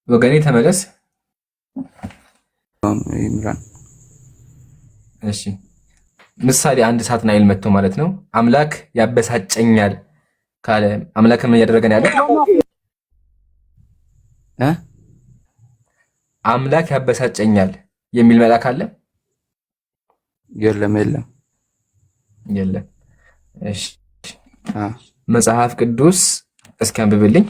ወገኔ ተመለስ። ይምራን። እሺ ምሳሌ አንድ ሳጥናኤል መጥቶ ማለት ነው አምላክ ያበሳጨኛል ካለ አምላክ ምን እያደረገ ነው ያለው? አምላክ ያበሳጨኛል የሚል መልአክ አለ? የለም የለም። እሺ መጽሐፍ ቅዱስ እስኪ አንብብልኝ።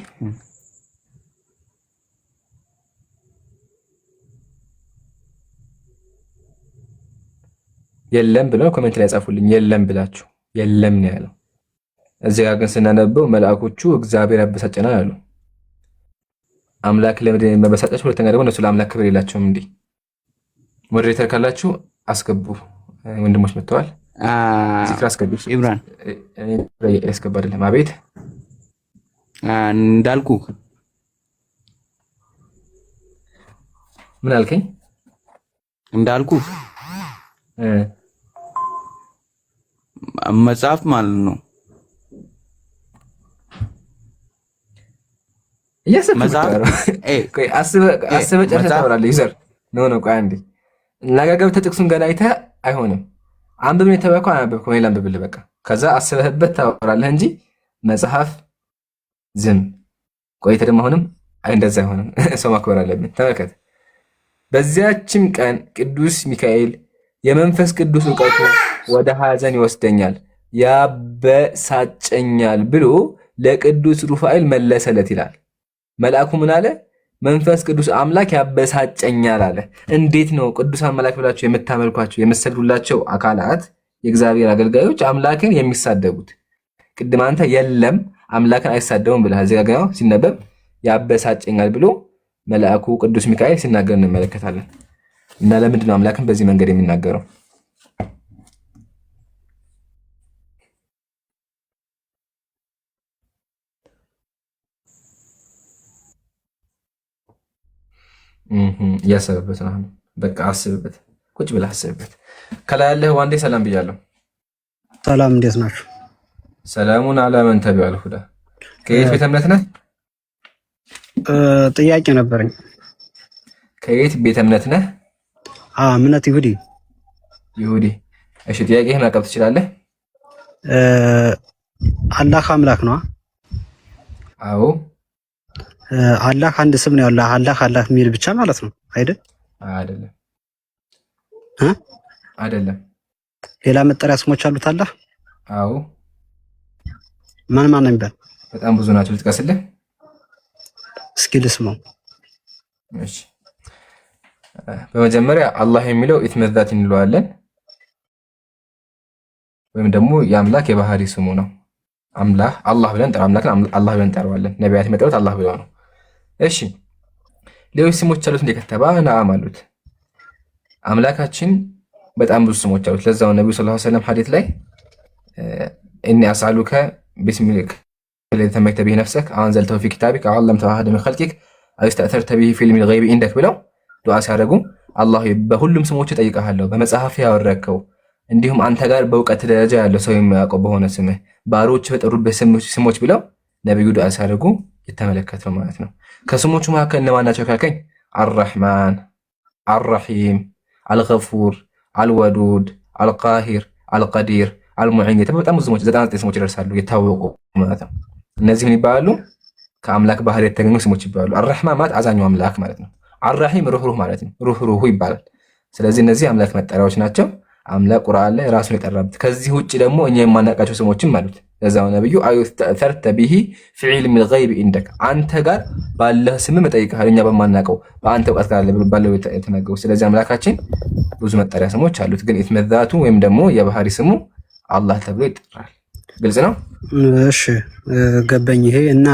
የለም ብለው ኮሜንት ላይ ጻፉልኝ። የለም ብላችሁ የለም ነው ያለው። እዚህ ጋር ግን ስናነበው መልአኮቹ እግዚአብሔር ያበሳጨናል አሉ። አምላክ ለምንድን ነው የሚያበሳጫቸው? ሁለተኛ ደግሞ እነሱ ለአምላክ ክብር የላቸውም። እንዲህ ሞዴሬተር ካላችሁ አስገቡ። ወንድሞች መጥተዋል። ዚክር አስገቡ። ኢምራን ያስገባ አይደለም። አቤት እንዳልኩ ምን አልከኝ? እንዳልኩ መጽሐፍ ማለት ነው። አስበህ ጨርሰህ ታወራለህ። ዩዘር ኖ ቆይ አንዴ ነገ ገብተህ ጥቅሱን ገና አይተህ አይሆንም። አንብብ ነው የተባልከው፣ አናበብከው። እኔ ላንብብልህ በቃ። ከዛ አስበህበት ታወራለህ እንጂ መጽሐፍ ዝም ቆይተህ ደግሞ አሁንም እንደዛ አይሆንም። ሰው ማክበር አለብን። ተመልከት። በዚያችም ቀን ቅዱስ ሚካኤል የመንፈስ ቅዱስ እውቀቱ ወደ ሐዘን ይወስደኛል ያበሳጨኛል ብሎ ለቅዱስ ሩፋኤል መለሰለት ይላል። መልአኩ ምን አለ? መንፈስ ቅዱስ አምላክ ያበሳጨኛል አለ። እንዴት ነው ቅዱሳን መላእክት ብላችሁ የምታመልኳቸው የምትሰግዱላቸው አካላት የእግዚአብሔር አገልጋዮች አምላክን የሚሳደቡት? ቅድም አንተ የለም አምላክን አይሳደቡም ብለህ እዚህ ጋር ሲነበብ ያበሳጨኛል ብሎ መልአኩ ቅዱስ ሚካኤል ሲናገር እንመለከታለን። እና ለምንድን ነው አምላክን በዚህ መንገድ የሚናገረው? እያሰበበት ነው። በቃ አስብበት፣ ቁጭ ብለህ አስብበት። ከላይ ያለህ ዋንዴ ሰላም ብያለሁ። ሰላም፣ እንዴት ናችሁ? ሰላሙን አላመን ተቢያል ሁዳ። ከየት ቤተ እምነት ነህ? ጥያቄ ነበረኝ። ከየት ቤተ እምነት ነህ? እምነት ይሁዲ። ይሁዲ። እሺ፣ ጥያቄህን ማቅረብ ትችላለህ? አላህ አምላክ ነው? አዎ። አላህ አንድ ስም ነው ያለው። አላህ የሚል ብቻ ማለት ነው አይደል? አይደለም። አይደለም። ሌላ መጠሪያ ስሞች አሉት አላህ? አዎ። ማን ነው የሚባል? በጣም ብዙ ናቸው። ልጥቀስልህ? እስኪ ልስማው። እሺ፣ በመጀመሪያ አላህ የሚለው ኢትመዛት እንለዋለን፣ ወይም ደግሞ የአምላክ የባህሪ ስሙ ነው። አላህ ብለን እንጠራው፣ አምላክን አላህ ብለን እንጠራዋለን። ነቢያት የመጠሩት አላህ ብለው ነው። እሺ፣ ሌሎች ስሞች አሉት እንደ ከተባ ነዓም አሉት። አምላካችን በጣም ብዙ ስሞች አሉት። ለዛው ነብዩ ሰለላሁ ዐለይሂ ወሰለም ሐዲስ ላይ እኒ አስአሉከ ቢስሚከ الذي سميت به نفسك አንዘልተሁ ፊ ኪታቢክ አው ዐለምተሁ አሐደ ሚን ኸልቂክ አው ኢስተእተርተ ቢሂ ፊ ዒልሚል ገይቢ ኢንደክ ብለው ዱዓ ሲያደርጉ አላህ በሁሉም ስሞች እጠይቅሃለሁ፣ በመጽሐፍ ያወረድከው እንዲሁም አንተ ጋር በእውቀት ደረጃ ያለው ሰው የሚያውቀው በሆነ ስምህ ባሮች በጠሩበት ስሞች ብለው ነብዩ ዱዓ ሲያደርጉ የተመለከተው ማለት ነው። ከስሞቹ መካከል እነማን ናቸው ካልከኝ አርረሕማን፣ አርረሒም፣ አልገፉር፣ አልወዱድ፣ አልቃሂር፣ አልቀዲር፣ አልሙዒን በጣም ብዙ ስሞች 99 ስሞች ይደርሳሉ የታወቁ ማለት ነው። እነዚህ ምን ይባላሉ? ከአምላክ ባህሪ የተገኙ ስሞች ይባላሉ። አርረሕማን ማለት አዛኙ አምላክ ማለት ነው። አርረሒም ሩህሩህ ማለት ነው። ሩህሩህ ይባላል። ስለዚህ እነዚህ አምላክ መጠሪያዎች ናቸው። አምላክ ቁርአን ላይ ራሱን የጠራበት። ከዚህ ውጭ ደግሞ እኛ የማናውቃቸው ስሞችም አሉት። ለዛው ነብዩ አዩተርተ ቢሂ ፊ ዒልሚል ገይቢ ኢንደክ አንተ ጋር ባለህ ስም መጠይቅሃል፣ እኛ በማናውቀው በአንተ እውቀት ጋር ባለው የተናገሩ። ስለዚህ አምላካችን ብዙ መጠሪያ ስሞች አሉት። ግን ኢትመዛቱ ወይም ደግሞ የባህሪ ስሙ አላህ ተብሎ ይጠራል። ግልጽ ነው? እሺ ገባኝ። ይሄ እና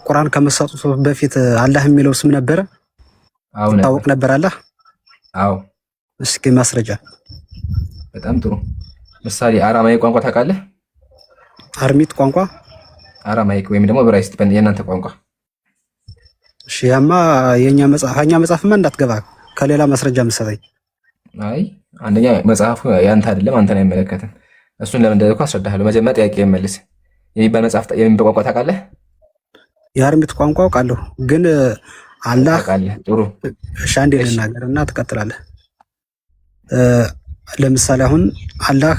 ቁርአን ከመሰጡት በፊት አላህ የሚለው ስም ነበረ? አዎ ታወቅ ነበር አላህ? አዎ። እስኪ ማስረጃ። በጣም ጥሩ ምሳሌ አራማይክ ቋንቋ ታውቃለህ? አርሚት ቋንቋ? አራማይክ ወይም ደግሞ ዕብራይስጥ የእናንተ ቋንቋ። እሺ ያማ የኛ መጽሐፍማ እንዳትገባ ከሌላ ማስረጃ መሰለኝ። አይ አንደኛ መጽሐፉ ያንተ አይደለም፣ አንተን አይመለከትም። እሱን ለምን እንደልኩ አስረዳሃለሁ። መጀመሪያ ጥያቄ መልስ። የሚባል መጽሐፍ የሚባል ቋንቋ ታውቃለህ? የአርሚት ቋንቋ አውቃለሁ ግን አላህ ታውቃለህ? ጥሩ። እሺ አንዴ እሺ ልናገርና ትቀጥላለህ። ለምሳሌ አሁን አላህ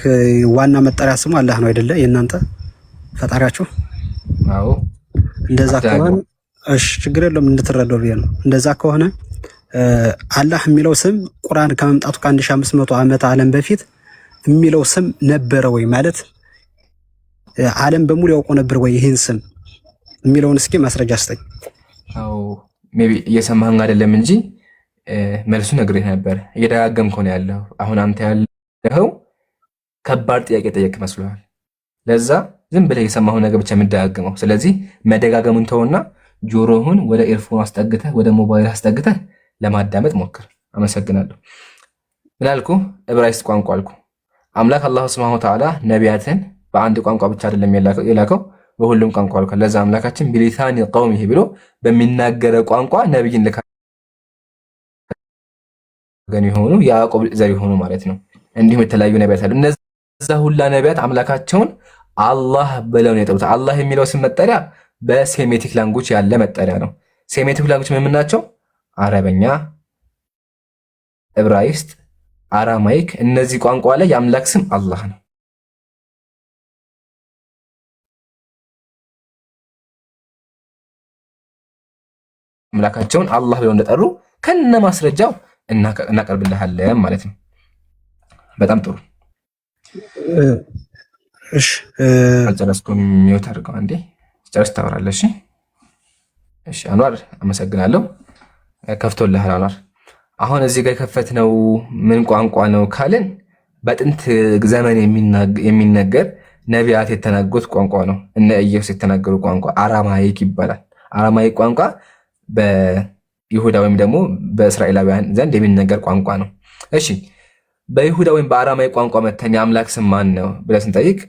ዋና መጠሪያ ስሙ አላህ ነው አይደለ? የእናንተ ፈጣሪያችሁ። አዎ እንደዛ ከሆነ አትደጋግመው። እሺ ችግር የለውም እንድትረዳው ብዬ ነው። እንደዛ ከሆነ አላህ የሚለው ስም ቁርአን ከመምጣቱ ከ1500 ዓመት ዓለም በፊት የሚለው ስም ነበረ ወይ ማለት ዓለም በሙሉ ያውቀው ነበር ወይ ይህን ስም የሚለውን እስኪ ማስረጃ ስጠኝ። አዎ ሜቢ እየሰማህን አይደለም እንጂ መልሱ ነግሬህ ነበር። እየደጋገምከው ነው ያለው። አሁን አንተ ያለኸው ከባድ ጥያቄ ጠየቅ መስሎሃል። ለዛ ዝም ብለህ የሰማኸውን ነገር ብቻ የምደጋግመው። ስለዚህ መደጋገሙን ተውና ጆሮህን ወደ ኤርፎን አስጠግተህ ወደ ሞባይል አስጠግተህ ለማዳመጥ ሞክር። አመሰግናለሁ። ምን አልኩ? ዕብራይስጥ ቋንቋ አልኩ። አምላክ አላሁ ሱብሓነሁ ወተዓላ ነቢያትን በአንድ ቋንቋ ብቻ አይደለም የላከው በሁሉም ቋንቋ ልኳል። ለዛ አምላካችን ቢሊሳኒ ቀውሚሂ ብሎ በሚናገረው ቋንቋ ነብይን ልካ ገን የሆኑ ያዕቆብ ዘር የሆኑ ማለት ነው። እንዲሁም የተለያዩ ነቢያት አሉ። እነዛ ሁላ ነቢያት አምላካቸውን አላህ ብለው ነው የጠሩት። አላህ የሚለው ስም መጠሪያ በሴሜቲክ ላንጉጅ ያለ መጠሪያ ነው። ሴሜቲክ ላንጉጅ ምን ናቸው? አረበኛ፣ ዕብራይስጥ፣ አራማይክ። እነዚህ ቋንቋ ላይ የአምላክ ስም አላህ ነው። አምላካቸውን አላህ ብለው እንደጠሩ ከነ ማስረጃው እናቀርብልሃለን ማለት ነው። በጣም ጥሩ። እሺ አልጨረስኩም። ሚውት አድርገው አንዴ ጨርስ ታወራለህ። እሺ አንዋር አመሰግናለሁ። ከፍቶልሃል አንዋር። አሁን እዚህ ጋር የከፈትነው ምን ቋንቋ ነው ካልን በጥንት ዘመን የሚነገር ነቢያት የተናገሩት ቋንቋ ነው። እነ ኢየሱስ የተናገሩ ቋንቋ አራማይክ ይባላል። አራማይክ ቋንቋ በይሁዳ ወይም ደግሞ በእስራኤላውያን ዘንድ የሚነገር ቋንቋ ነው። እሺ በይሁዳ ወይም በአራማይክ ቋንቋ መተኛ አምላክ ስም ማን ነው ብለን ስንጠይቅ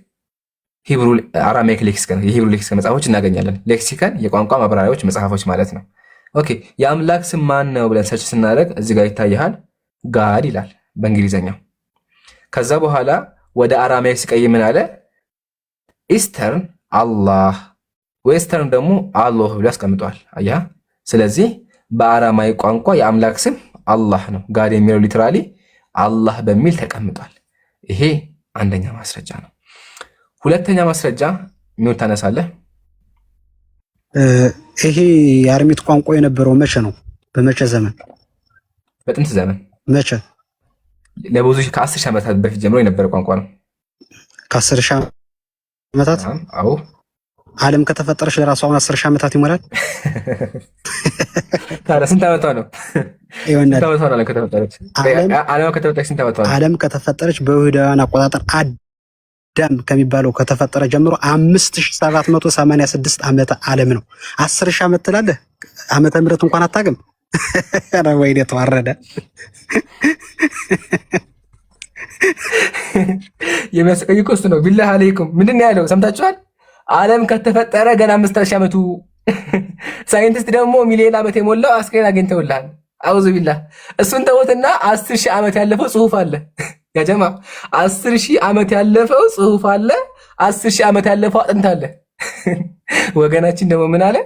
ሂብሩ አራማይክ ሌክሲከን የሂብሩ ሌክሲከን መጽሐፎች እናገኛለን። ሌክሲከን የቋንቋ ማብራሪያዎች መጽሐፎች ማለት ነው። ኦኬ የአምላክ ስም ማን ነው ብለን ሰርች ስናደርግ እዚህ ጋር ይታያል ጋድ ይላል በእንግሊዘኛው። ከዛ በኋላ ወደ አራማይክ ሲቀይ ምን አለ? ኢስተርን አላህ፣ ዌስተርን ደግሞ አላህ ብሎ ያስቀምጠዋል። አያ ስለዚህ በአራማይክ ቋንቋ የአምላክ ስም አላህ ነው። ጋድ የሚለው ሊትራሊ አላህ በሚል ተቀምጧል። ይሄ አንደኛ ማስረጃ ነው። ሁለተኛ ማስረጃ ምን ታነሳለህ? ይሄ የአርሚት ቋንቋ የነበረው መቼ ነው? በመቼ ዘመን? በጥንት ዘመን። መቼ? ለብዙ ከ10 ሺህ ዓመታት በፊት ጀምሮ የነበረ ቋንቋ ነው። ከ10 ሺህ ዓመታት? አዎ። ዓለም ከተፈጠረች ለራሱ አሁን 10 ሺህ ዓመታት ይሞላል። ታዲያ ስንት ዓመቷ ነው? ስንት ዓመቷ ነው ዓለም ከተፈጠረች? ዓለም ከተፈጠረች በይሁዳውያን አቆጣጠር አዳም ከሚባለው ከተፈጠረ ጀምሮ 5786 ዓመተ ዓለም ነው። 10 ሺህ ዓመት ትላለህ? ዓመተ ምህረት እንኳን አታውቅም። ኧረ ወይኔ ተዋረደ። የሚያስቀኝ እኮ እሱ ነው። ቢላህ አለይኩም ምንድን ነው ያለው? ሰምታችኋል? ዓለም ከተፈጠረ ገና 5000 ዓመቱ። ሳይንቲስት ደግሞ ሚሊዮን ዓመት የሞላው አስክሬን አግኝተውልሃል። አውዙ ቢላህ። እሱን ተውትና 10,000 ዓመት ያለፈው ጽሁፍ አለ። ያጀማ 10,000 ዓመት ያለፈው ጽሁፍ አለ። 10,000 ዓመት ያለፈው አጥንት አለ። ወገናችን ደግሞ ምን አለ?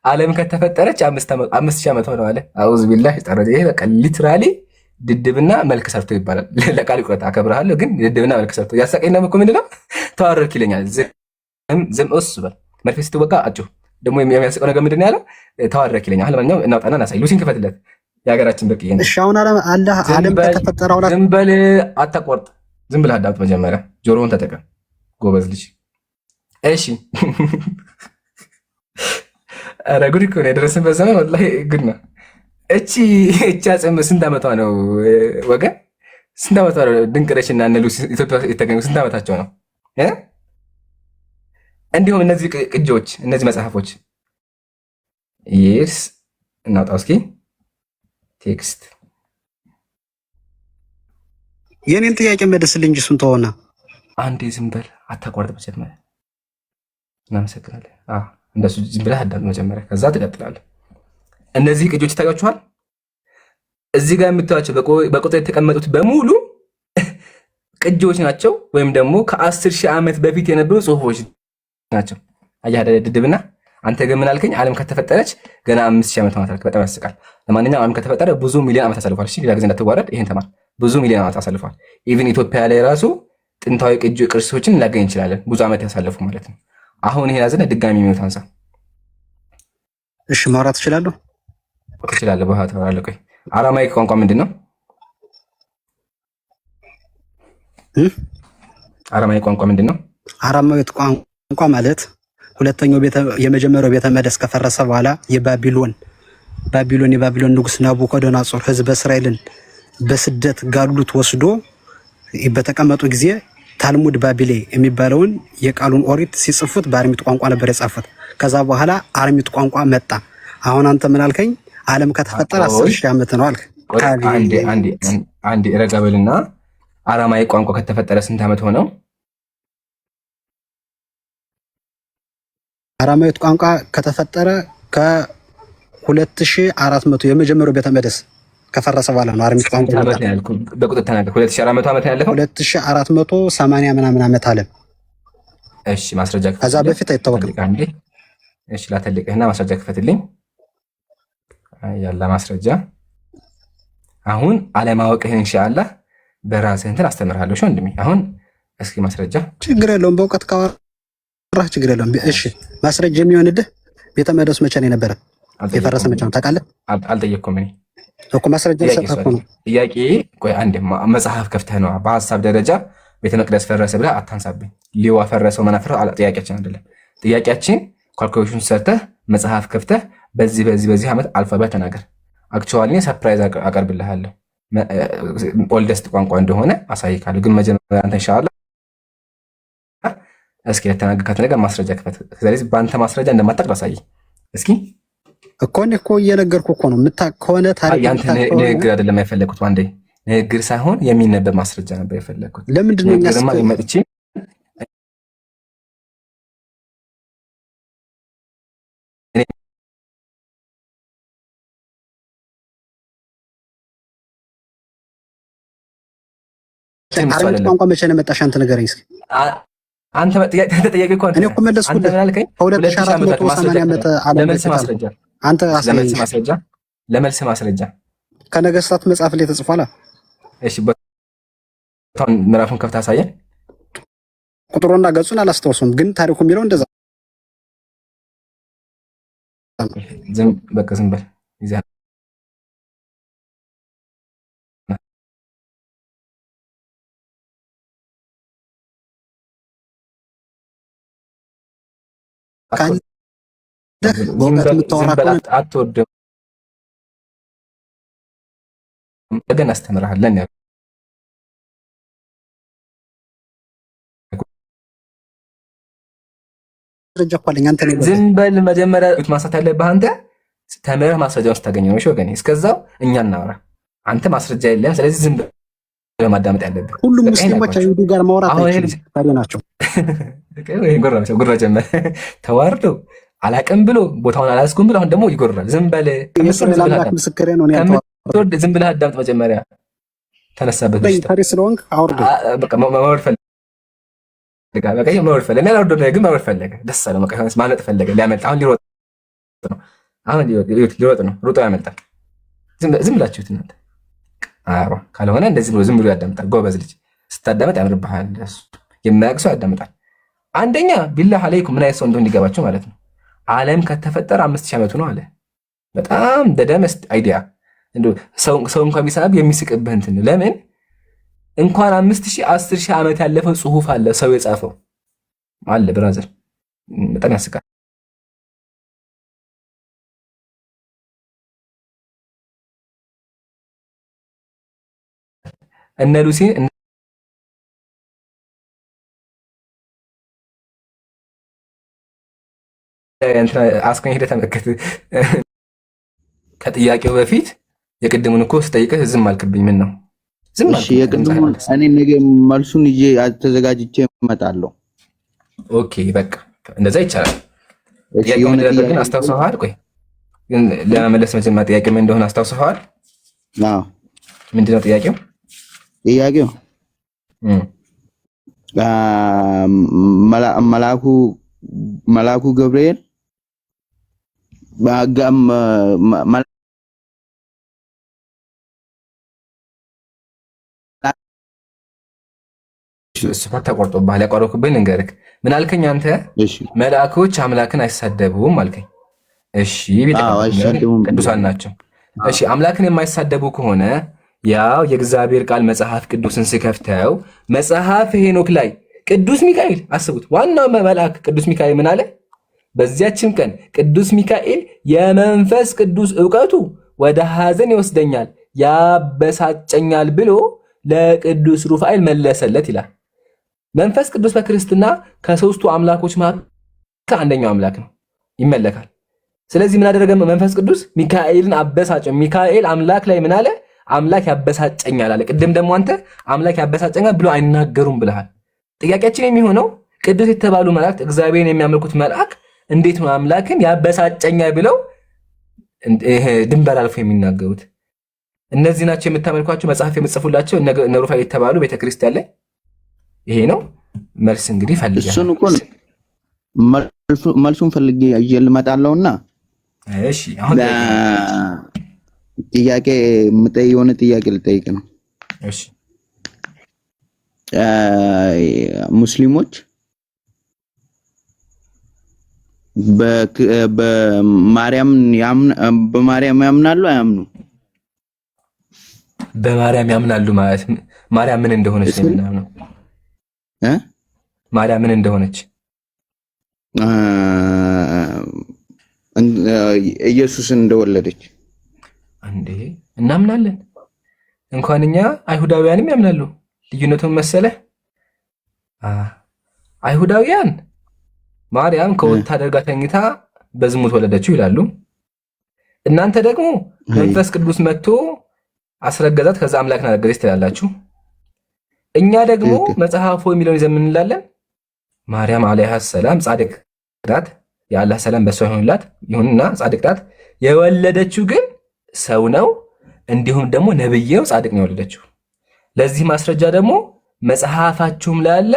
ዓለም ከተፈጠረች 5,000 ዓመት ሆነው አለ። አውዙ ቢላህ። ይሄ በቃ ሊትራሊ ድድብና መልክ ሰርቶ ይባላል። ለቃል ቁረጥ አከብርሃለሁ፣ ግን ድድብና መልክ ሰርቶ ያሳቀኝ ነው እኮ ምንድነው? ተዋረድክ ይለኛል። ዝም እሱ በል መርፌ ስትወጋ አጭሁ። ደግሞ የሚያስቀው ነገር ምንድን ነው ያለው? ተዋረድክ ይለኛል። ለማንኛውም እናውጣና እናሳይ። ሉሲን ክፈትለት። የሀገራችን ብርቅዬ ነው። እሺ አሁን ዓለም ከተፈጠረ ዝም በል አታቋርጥ። ዝም ብለህ አዳምጥ። መጀመሪያ ጆሮውን ተጠቀም ጎበዝ ልጅ። እሺ ኧረ ጉድ እኮ ነው የደረስንበት ዘመን። ወላሂ ጉድ ነው። እቺ አጽም ስንት ዓመቷ ነው ወገን? ስንት ዓመቷ ነው? ድንቅነሽ እና እነ ሉሲ ኢትዮጵያ የተገኙ ስንት ዓመታቸው ነው? እንዲሁም እነዚህ ቅጂዎች፣ እነዚህ መጽሐፎች ይስ እናውጣው እስኪ ቴክስት። የኔን ጥያቄ መልስልኝ እንጂ እሱን ተወና አንዴ ዝም በል አታቋርጥ። መጀመሪያ እናመሰግናለን። እንደሱ ዝም ብለህ አዳምጥ መጀመሪያ፣ ከዛ ትቀጥላለህ። እነዚህ ቅጂዎች ይታያችኋል። እዚህ ጋር የምታዩቸው በቁጥር የተቀመጡት በሙሉ ቅጂዎች ናቸው፣ ወይም ደግሞ ከ10,000 ዓመት በፊት የነበሩ ጽሁፎች ናቸው። አያህ ድድብና አንተ ግን ምን አልከኝ? ዓለም ከተፈጠረች ገና 5000 ዓመት ማለት በጣም ያስቃል። ለማንኛውም ዓለም ከተፈጠረ ብዙ ሚሊዮን ዓመት አሳልፏል። እሺ ሌላ ጊዜ እንዳትዋረድ ይሄን ተማር። ብዙ ሚሊዮን ዓመት አሳልፏል። ኢቭን ኢትዮጵያ ላይ ራሱ ጥንታዊ ቅርሶችን ላገኝ እንችላለን፣ ብዙ ዓመት ያሳለፉ ማለት ነው። አሁን ይሄን ያዘነ ድጋሚ የሚወት አንሳ። እሺ ማውራት እችላለሁ? ትችላለህ። በኋላ ተወራለህ። ቆይ አራማይክ ቋንቋ ምንድን ነው? አራማይክ ቋንቋ ምንድን ነው? አራማይክ ቋንቋ ማለት የመጀመሪያው ቤተ መቅደስ ከፈረሰ በኋላ የባቢሎን ንጉስ ናቡከደነፆር ህዝበ እስራኤልን በስደት ጋሉት ወስዶ በተቀመጡ ጊዜ ታልሙድ ባቢሌ የሚባለውን የቃሉን ኦሪት ሲጽፉት በአርሚት ቋንቋ ነበር የጻፉት። ከዛ በኋላ አርሚት ቋንቋ መጣ። አሁን አንተ ምን አልከኝ? ዓለም ከተፈጠረ 10000 ዓመት ነው አልክ። አንዴ ረጋ በልና አራማይክ ቋንቋ ከተፈጠረ ስንት ዓመት ሆነው? አራማይክ ቋንቋ ከተፈጠረ ከ2400 የመጀመሪያው ቤተ መቅደስ ከፈረሰ በኋላ ነው አርሚት ቋንቋ ዓመት ያልኩ። በቁጥር ተናገር። 2400 ዓመት ያለፈው 2480 ምናምን ዓመት አለ። እሺ ማስረጃ ክፈት። ከዛ በፊት አይታወቅም። አንዴ እሺ ላተልቅህና ማስረጃ ክፈትልኝ። ያላ ማስረጃ አሁን አለማወቅህን ኢንሻአላህ በራስህ እንትን አስተምርሃለሁ። እሺ ወንድሜ አሁን እስኪ ማስረጃ። ችግር የለውም በእውቀት ካወራህ ችግር የለውም። እሺ ማስረጃ የሚሆንልህ ቤተ መቅደስ መቼ ነው የነበረ? የፈረሰ መቼ ነው ታውቃለህ? አልጠየቅኩም እኔ እኮ ማስረጃ ሰጠህ ነው ጥያቄ። ቆይ አንዴ መጽሐፍ ከፍተህ ነው በሀሳብ ደረጃ ቤተ መቅደስ ፈረሰ ብለህ አታንሳብኝ። ሊዋ ፈረሰው መናፈረው ጥያቄያችን አይደለም። ጥያቄያችን ካልኩሌሽን ሰርተህ መጽሐፍ ከፍተህ በዚህ ዓመት አልፋቤት ተናገር። አክቹዋሊ ሰርፕራይዝ አቀርብልሃለሁ። ኦልደስት ቋንቋ እንደሆነ አሳይካለሁ። ግን መጀመሪያ አንተ ኢንሻአላህ እስኪ ለተናገርካት ነገር ማስረጃ ክፈት። ስለዚህ በአንተ ማስረጃ እንደማታውቅ አሳይ እስኪ። እኮ እየነገርኩህ እኮ ነው። ከሆነ ታሪክ ያንተ ንግግር አይደለም የፈለኩት። አንዴ ንግግር ሳይሆን የሚነበብ ማስረጃ ነበር የፈለኩት። ለምንድን ነው መጥቼ አርሚት ቋንቋ መቼ ነው መጣሽ? አንተ ንገረኝ እስኪ። አንተ ተጠያቂ እኮ እኔ እኮ መለስኩልህ። አንተ ምን አልከኝ? 2480 ዓመት ለመልስ ማስረጃ አንተ ለመልስ ማስረጃ ከነገስታት መጽሐፍ ላይ ተጽፏል። እሺ ቦታውን ምዕራፉን ከፍተህ አሳየን። ቁጥሩና ገጹን አላስታውሱም፣ ግን ታሪኩ የሚለው እንደዛ። በቃ ዝም በል ይዘህ አትወድም ግን አስተምርሃለን። ዝም በል መጀመሪያ ማንሳት ያለብህ አንተ ተምረህ ማስረጃውን ስታገኝ ነው። እሺ ወገኔ፣ እስከዛው እኛ እናወራ። አንተ ማስረጃ የለም። ስለዚህ ዝም ብለህ ማዳመጥ ያለብህ ሁሉም ሙስሊሞች አይሁዲ ጋር ማውራት ናቸው። ጉራ ጀመረ። ተዋርዶ አላቅም ብሎ ቦታውን አላስኩም ብሎ አሁን ደግሞ ይጎራል። ዝም በል ምስክሬ ነው። ዝም ብለህ አዳምጥ። መጀመሪያ ተነሳበት ስለሆንክ አውርዶ መውረድ ፈለገ። ደስ አለው ማለት ፈለገ። ሊያመልጥ አሁን ሊሮጥ ነው። ሩጦ ያመልጣል። ዝም ብላችሁት እናንተ ካልሆነ እንደዚህ ብሎ ዝም ብሎ ያዳምጣል። ጎበዝ ልጅ ስታዳመጥ ያምርብሃል። የሚያውቅ ሰው ያዳምጣል። አንደኛ ቢላህ አለይኩም ምን አይነት ሰው እንደሆነ እንዲገባቸው ማለት ነው። ዓለም ከተፈጠረ 5000 ዓመቱ ነው አለ። በጣም ደደመስት አይዲያ። ሰው እንኳን ቢሰናብ የሚስቅብህ እንትን ለምን እንኳን 5000 10000 ዓመት ያለፈው ጽሁፍ አለ ሰው የጻፈው አለ። ብራዘር በጣም ያስቃል። እነ ሉሲ አስከኝ ሄደህ ተመልከት። ከጥያቄው በፊት የቅድሙን እኮ ስጠይቅህ ዝም አልክብኝ። ምን ነው ዝም አልክ? የቅድሙን እኔ ነገ መልሱን ይዤ ተዘጋጅቼ እመጣለሁ። ኦኬ በቃ እንደዛ ይቻላል። ጥያቄው ምን እንደሆነ ግን አስታውሰዋል? ቆይ ግን ለመመለስ መጀመሪያ ጥያቄው ምን እንደሆነ አስታውሰዋል? አዎ። ምንድነው ጥያቄው? መልአኩ ገብርኤል በአጋም እሱ ተቆርጦብሃል። ያቋረኩብኝ ልንገርህ። ምን አልከኝ አንተ? መልአኮች አምላክን አይሳደቡም አልከኝ። እሺ ቅዱሳን ናቸው። እሺ አምላክን የማይሳደቡ ከሆነ ያው የእግዚአብሔር ቃል መጽሐፍ ቅዱስን ስከፍተው መጽሐፍ ሄኖክ ላይ ቅዱስ ሚካኤል አስቡት፣ ዋናው መልአክ ቅዱስ ሚካኤል ምን አለ? በዚያችን ቀን ቅዱስ ሚካኤል የመንፈስ ቅዱስ ዕውቀቱ ወደ ሐዘን ይወስደኛል ያበሳጨኛል ብሎ ለቅዱስ ሩፋኤል መለሰለት ይላል። መንፈስ ቅዱስ በክርስትና ከሦስቱ አምላኮች መካከል አንደኛው አምላክ ነው፣ ይመለካል። ስለዚህ ምን አደረገ መንፈስ ቅዱስ? ሚካኤልን አበሳጨው። ሚካኤል አምላክ ላይ ምን አለ? አምላክ ያበሳጨኛል አለ። ቅድም ደግሞ አንተ አምላክ ያበሳጨኛል ብሎ አይናገሩም ብለሃል። ጥያቄያችን የሚሆነው ቅዱስ የተባሉ መላእክት እግዚአብሔርን የሚያመልኩት መልአክ እንዴት ነው አምላክን ያበሳጨኛል ብለው ድንበር አልፎ የሚናገሩት? እነዚህ ናቸው የምታመልኳቸው መጽሐፍ የምጽፉላቸው እነ ሩፋኤል የተባሉ ቤተክርስቲያን ላይ። ይሄ ነው መልስ። እንግዲህ ፈልጊያ እሱን እኮ መልሱን ፈልጌ ይዤ ልመጣለሁና እሺ አሁን ጥያቄ የሆነ ጥያቄ ልጠይቅ ነው። እሺ ሙስሊሞች በማርያም ያምናሉ አያምኑ? በማርያም ያምናሉ ማለት ማርያም ምን እንደሆነች ነው? ማርያም ምን እንደሆነች ኢየሱስን እንደወለደች እንዴ እናምናለን። እንኳን እኛ አይሁዳውያንም ያምናሉ። ልዩነቱን መሰለህ? አይሁዳውያን ማርያም ከወታደር ጋር ተኝታ በዝሙት ወለደችው ይላሉ። እናንተ ደግሞ መንፈስ ቅዱስ መጥቶ አስረገዛት ከዛ አምላክን አረገዘች ትላላችሁ። እኛ ደግሞ መጽሐፉ የሚለውን ይዘን እንላለን። ማርያም አለይሃ ሰላም ጻድቅ ናት፣ የአላህ ሰላም በሷ ይሁንና ጻድቅ ናት። የወለደችው ግን ሰው ነው፣ እንዲሁም ደግሞ ነብዬው ጻድቅ ነው የወለደችው። ለዚህ ማስረጃ ደግሞ መጽሐፋችሁም ላይ አለ፣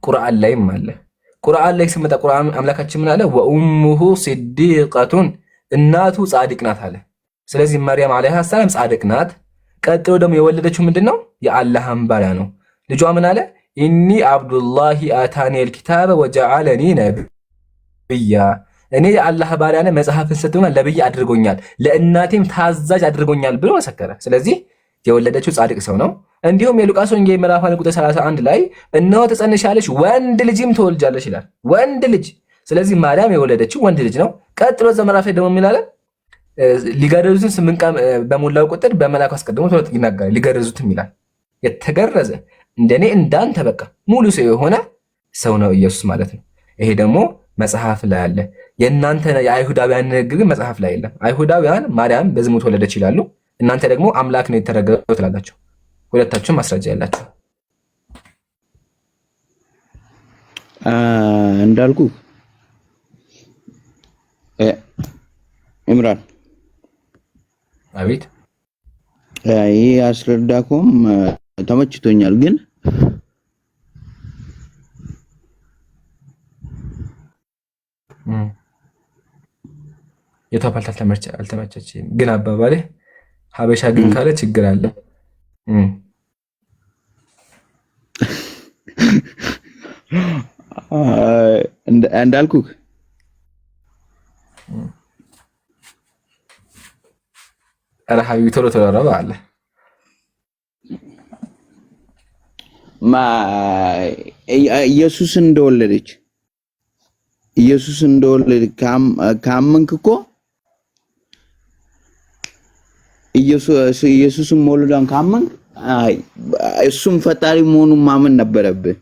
ቁርአን ላይም አለ። ቁርአን ላይ ስመጣ ቁርአን አምላካችን ምን አለ? ወኡሙሁ ሲዲቀቱን እናቱ ጻድቅ ናት አለ። ስለዚህ ማርያም አለይሃ ሰላም ጻድቅ ናት። ቀጥሎ ደግሞ የወለደችው ምንድነው? የአላህን ባሪያ ነው። ልጇ ምን አለ? ኢኒ አብዱላሂ አታኒ አልኪታበ ወጀዐለኒ ነብያ፣ እኔ የአላህ ባሪያ ነኝ፣ መጽሐፍን ሰጥቶኛል፣ ነብይ አድርጎኛል፣ ለእናቴም ታዛዥ አድርጎኛል ብሎ መሰከረ። ስለዚህ የወለደችው ጻድቅ ሰው ነው። እንዲሁም የሉቃስ ወንጌል ምዕራፍ 1 ቁጥር 31 ላይ እነሆ ትጸንሻለሽ ወንድ ልጅም ትወልጃለሽ ይላል። ወንድ ልጅ። ስለዚህ ማርያም የወለደችው ወንድ ልጅ ነው። ቀጥሎ ዘመራፍ ደግሞ የሚላለ ሊገረዙትን 8 ቀን በሞላው ቁጥር በመላኩ አስቀድሞ ይናገራል። ሊገረዙትም ይላል። የተገረዘ እንደኔ እንዳንተ በቃ ሙሉ ሰው የሆነ ሰው ነው ኢየሱስ ማለት ነው። ይሄ ደግሞ መጽሐፍ ላይ አለ። የእናንተ የአይሁዳውያን ንግግር መጽሐፍ ላይ የለም። አይሁዳውያን ማርያም በዝሙት ወለደች ይላሉ። እናንተ ደግሞ አምላክ ነው የተረገዘው ትላላችሁ። ሁለታችሁም ማስረጃ ያላችሁ። እንዳልኩ ኢምራን አቤት። ይሄ አስረዳኩም ተመችቶኛል። ግን የቷፓልት አልተመቸችም። ግን አባባሌ ሀበሻ ግን ካለ ችግር አለ። እንዳልኩ ኧረ ሀቢቢ ቶሎ ቶሎ ረባ አለ ኢየሱስ እንደወለደች ካመንክ እኮ ኢየሱስን መውለዷን ካመንክ እሱም ፈጣሪ መሆኑን ማመን ነበረብህ።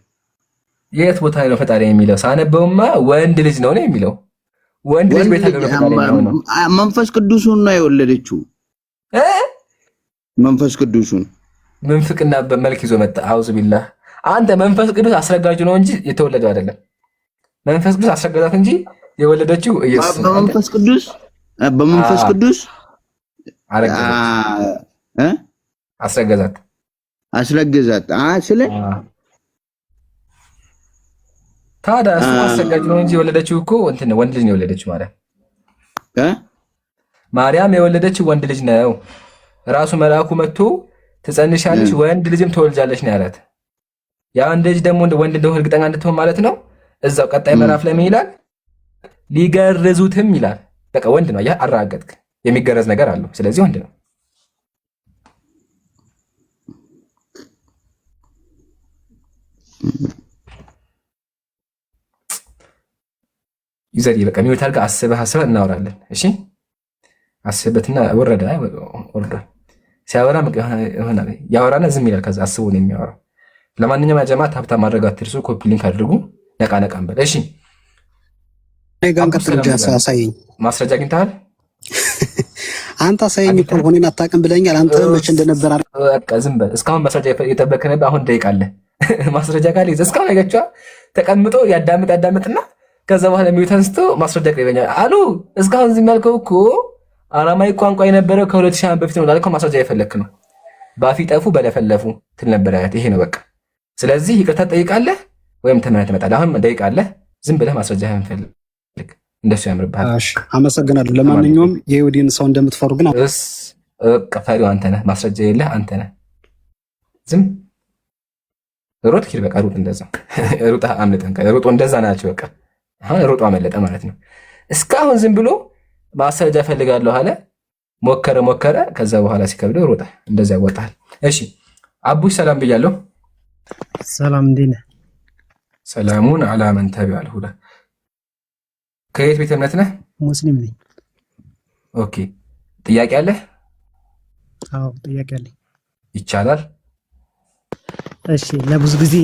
የት ቦታ ነው ፈጣሪ የሚለው? ሳነበውማ ወንድ ልጅ ነው የሚለው። ወንድ ልጅ ቤት ነው። መንፈስ ቅዱስን ነው የወለደችው። መንፈስ ቅዱስን ምንፍቅና በመልክ ይዞ መጣ። አውዝ ቢላህ። አንተ መንፈስ ቅዱስ አስረጋጁ ነው እንጂ የተወለደው አይደለም። መንፈስ ቅዱስ አስረጋዛት እንጂ የወለደችው ኢየሱስ ነው። በመንፈስ ቅዱስ አስረገዛት። ስለ ታዲያ እሱ አስረጋጅ ነው እንጂ የወለደችው እኮ እንትን ወንድ ልጅ ነው የወለደችው ማለት ማርያም የወለደችው ወንድ ልጅ ነው። ራሱ መልአኩ መጥቶ ትጸንሻለሽ ወንድ ልጅም ትወልጃለሽ ነው ያላት። ያ ወንድ ልጅ ደግሞ ወንድ እንደሆነ እርግጠኛ እንድትሆን ማለት ነው። እዛው ቀጣይ ምዕራፍ ላይ ምን ይላል? ሊገርዙትም ይላል። በቃ ወንድ ነው። ያ አረጋገጥክ። የሚገረዝ ነገር አለው። ስለዚህ ወንድ ነው። ይዘሪ በቃ ሚውት አድርገህ አስበህ እናወራለን። እሺ አስበትና ወረደ ሲያወራ ያወራና ዝም ይላል። ከዛ አስቡ ነው የሚያወራው። ለማንኛውም ያጀማ ታብታ ማድረግ አትርሱ። ኮፒ ሊንክ አድርጉ። ነቃ እንበል። እሺ ማስረጃ አግኝተሃል? አንተ አሳየኝ እኮ ሆነን አታውቅም ብለኛል። አንተ መቼ እንደነበር በቃ ዝም በል። እስካሁን ማስረጃ የጠበቅህ ነበር። አሁን ደቂቃ አለ። ማስረጃ ካለ እስካሁን ያገቻ ተቀምጦ ያዳምጥና ከዛ በኋላ ሚውት አንስቶ ማስረጃ ቀርበኛል አሉ። እስካሁን ዝም ያልከው እኮ አራማይ ቋንቋ የነበረው ከ2000 ዓመት በፊት ነው ላልከው ማስረጃ የፈለክ ነው። ባፊ ጠፉ በለፈለፉ ትል ነበር አያት። ይሄ ነው በቃ። ስለዚህ ይቅርታ ጠይቃለህ ወይም ተመናት ትመጣለህ። አሁን ደቂቃ አለ። ዝም ብለህ ማስረጃህን ፈልግ። እንደሱ ያምርብሃል። እሺ አመሰግናለሁ። ለማንኛውም የይሁዲን ሰው እንደምትፈሩ ግን ፈሪው አንተ ነህ። ማስረጃ የለህ አንተ ነህ። ዝም ሮጥ ኪል በቃ ሩጥ። እንደዛ ሩጥ አምልጠን ሩጦ እንደዛ ናቸው በቃ። አሁን ሩጦ አመለጠ ማለት ነው። እስካሁን ዝም ብሎ ማስረጃ ፈልጋለሁ አለ። ሞከረ። ከዛ በኋላ ሲከብደው ሮጠ። እንደዛ ያወጣል። እሺ አቡሽ ሰላም ብያለሁ። ሰላም እንዴት ነህ? ሰላሙን አላ መን ተቢዐል ሁዳ። ከየት ቤተ እምነት ነህ? ሙስሊም ነኝ። ኦኬ ጥያቄ አለ? አዎ ጥያቄ አለኝ። ይቻላል? እሺ ለብዙ ጊዜ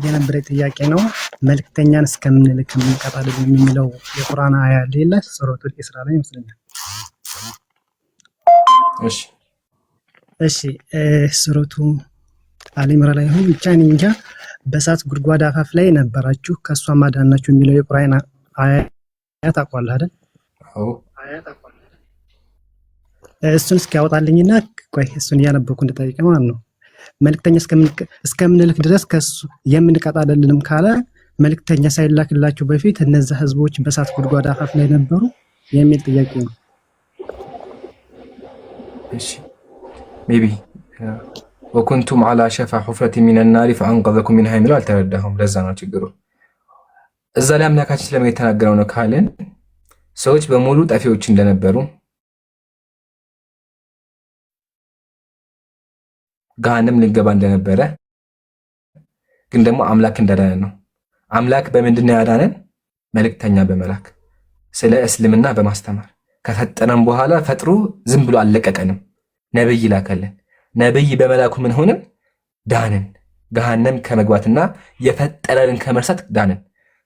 የነበረ ጥያቄ ነው። መልእክተኛን እስከምንልክ እንቀጣለን የሚለው የቁርአን አያ አለ ሱረቱል ኢስራ ላይ ይመስለኛል። እሺ ሱረቱ አሊ ኢምራን ላይ ሆኖ ብቻ እንጃ በእሳት ጉድጓድ አፋፍ ላይ ነበራችሁ ከሷ ማዳናችሁ የሚለው የቁርአን አያ ታውቃለህ አይደል? አዎ እሱን እስኪያወጣልኝና ቆይ እሱን እያነበብኩ እንድጠይቅ ማለት ነው። መልእክተኛ እስከምንልክ ድረስ ከሱ የምንቀጣ አይደለንም ካለ መልእክተኛ ሳይላክላቸው በፊት እነዛ ህዝቦች በእሳት ጉድጓድ አፋፍ ላይ ነበሩ የሚል ጥያቄ ነው። እሺ ሜቢ ወኩንቱም አላ ሸፋ ሑፍረት ሚን ናሪ ፈአንቀዘኩም ሚንሃ የሚለው አልተረዳሁም። ለዛ ነው ችግሩ። እዛ ላይ አምላካችን ስለምን የተናገረው ነው ካልን ሰዎች በሙሉ ጠፊዎች እንደነበሩ ገሃነም ሊገባ እንደነበረ ግን ደግሞ አምላክ እንዳዳነን ነው። አምላክ በምንድን ነው ያዳነን? መልእክተኛ በመላክ ስለ እስልምና በማስተማር ከፈጠረን በኋላ ፈጥሮ ዝም ብሎ አልለቀቀንም። ነብይ ላከልን። ነብይ በመላኩ ምን ሆነን? ዳንን። ገሃነም ከመግባትና የፈጠረንን ከመርሳት ዳንን።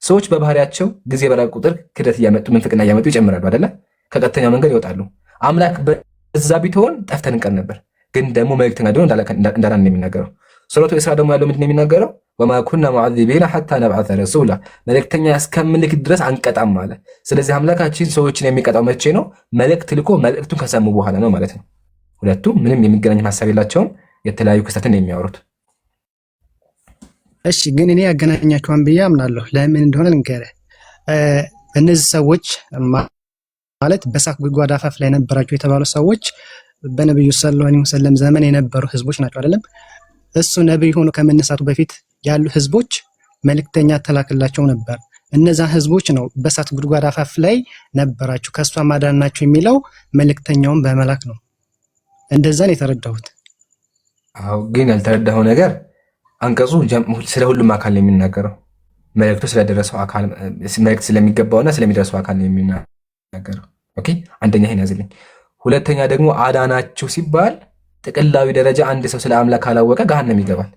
ሰዎች በባህሪያቸው ጊዜ በራቅ ቁጥር ክደት እያመጡ ምንፍቅና እያመጡ ይጨምራሉ አይደለ? ከቀጥተኛው መንገድ ይወጣሉ። አምላክ በዛ ቢተውን ጠፍተን እንቀር ነበር። ግን ደግሞ መልእክተኛ ደግሞ እንዳዳነን ነው የሚናገረው። ሱረቱ ኢስራ ደግሞ ያለው ምንድን ነው የሚናገረው? ወማ ኩና ሙዐዚቢና ሐታ ነብዐሰ ረሱላ፣ መልእክተኛ እስከምንልክ ድረስ አንቀጣም አለ። ስለዚህ አምላካችን ሰዎችን የሚቀጣው መቼ ነው? መልእክት ልኮ መልእክቱን ከሰሙ በኋላ ነው ማለት ነው። ሁለቱም ምንም የሚገናኝ ሀሳብ የላቸውም። የተለያዩ ክስተትን የሚያወሩት። እሺ ግን እኔ ያገናኛቸዋን ብዬ አምናለሁ። ለምን እንደሆነ ልንገርህ። እነዚህ ሰዎች ማለት በእሳት ጉድጓድ አፋፍ ላይ ነበራቸው የተባሉ ሰዎች በነብዩ ሰለላሁ ዐለይሂ ወሰለም ዘመን የነበሩ ህዝቦች ናቸው አይደለም? እሱ ነብይ ሆኖ ከመነሳቱ በፊት ያሉ ህዝቦች መልእክተኛ ተላክላቸው ነበር። እነዛ ህዝቦች ነው በእሳት ጉድጓድ አፋፍ ላይ ነበራችሁ ከሷ ማዳናቸው የሚለው መልእክተኛውን በመላክ ነው። እንደዛ ነው የተረዳሁት። አዎ ግን ያልተረዳኸው ነገር አንቀጹ ስለ ሁሉም አካል ነው የሚናገረው። መልእክቱ ስለደረሰው አካል መልእክት ስለሚገባውና ስለሚደርሰው አካል ነው የሚናገረው። ኦኬ አንደኛ ይሄን ያዝልኝ። ሁለተኛ ደግሞ አዳናችሁ ሲባል ጥቅላዊ ደረጃ አንድ ሰው ስለ አምላክ ካላወቀ ገሃነም ይገባል።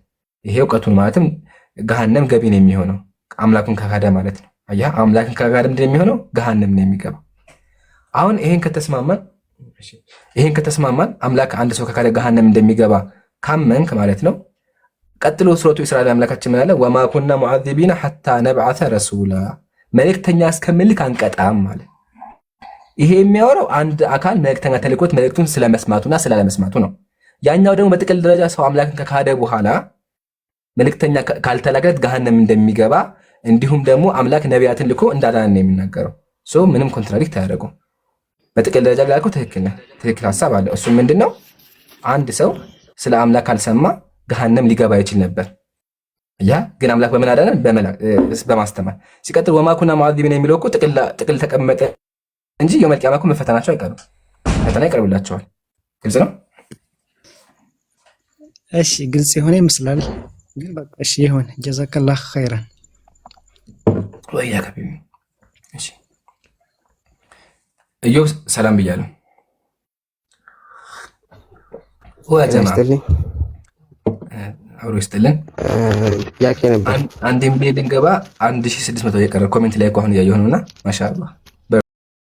ይሄ እውቀቱን ማለትም ገሃነም ገቢ ነው የሚሆነው አምላኩን ከካደ ማለት ነው። አያ አምላክን ከካደ ምንድን ነው የሚሆነው? ገሃነም ነው የሚገባው። አሁን ይሄን ከተስማማን አምላክ አንድ ሰው ከካደ ገሃነም እንደሚገባ ካመንክ ማለት ነው። ቀጥሎ ሱረቱ ኢስራ ላይ አምላካችን ምን አለ? ወማ ኩና ሙዐዚቢና ሐታ ነብዐሰ ረሱላ፣ መልእክተኛ እስከምንልክ አንቀጣም ማለት። ይሄ የሚያወራው አንድ አካል መልእክተኛ ተልኮት መልእክቱን ስለመስማቱና ስላለመስማቱ ነው። ያኛው ደግሞ በጥቅል ደረጃ ሰው አምላክን ከካደ በኋላ መልእክተኛ ካልተላከለት ገሃነም እንደሚገባ እንዲሁም ደግሞ አምላክ ነቢያትን ልኮ እንዳዳነን ነው የሚናገረው። ምንም ኮንትራዲክት አያደርጉም። በጥቅል ደረጃ ላይ ያልኩህ ትክክል ነህ። ትክክል ሀሳብ አለ። እሱም ምንድነው አንድ ሰው ስለ አምላክ ካልሰማ ገሃነም ሊገባ ይችል ነበር። ያ ግን አምላክ በምን አዳነን? በማስተማር። ሲቀጥል ወማ ኩና ሙዐዚቢን የሚለው እኮ ጥቅል ተቀመጠ እንጂ የውመል ቂያማ እኮ መፈተናቸው አይቀርም። ፈተና ይቀርብላቸዋል። ግልጽ ነው። እሺ ግልጽ የሆነ ይመስላል። ግን በቃ እሺ ይሁን። ጀዛከላህ ኸይራን ወያ ከቢቢ። እሺ እዮብ ሰላም ብያለሁ። ወጀማ አብሮ ይስጥልን። ጥያቄ ነበር። አንድ ሚሊዮን ልንገባ 1600 የቀረ ኮሜንት ላይ እኮ አሁን እያየሁ ነውና ማሻአላህ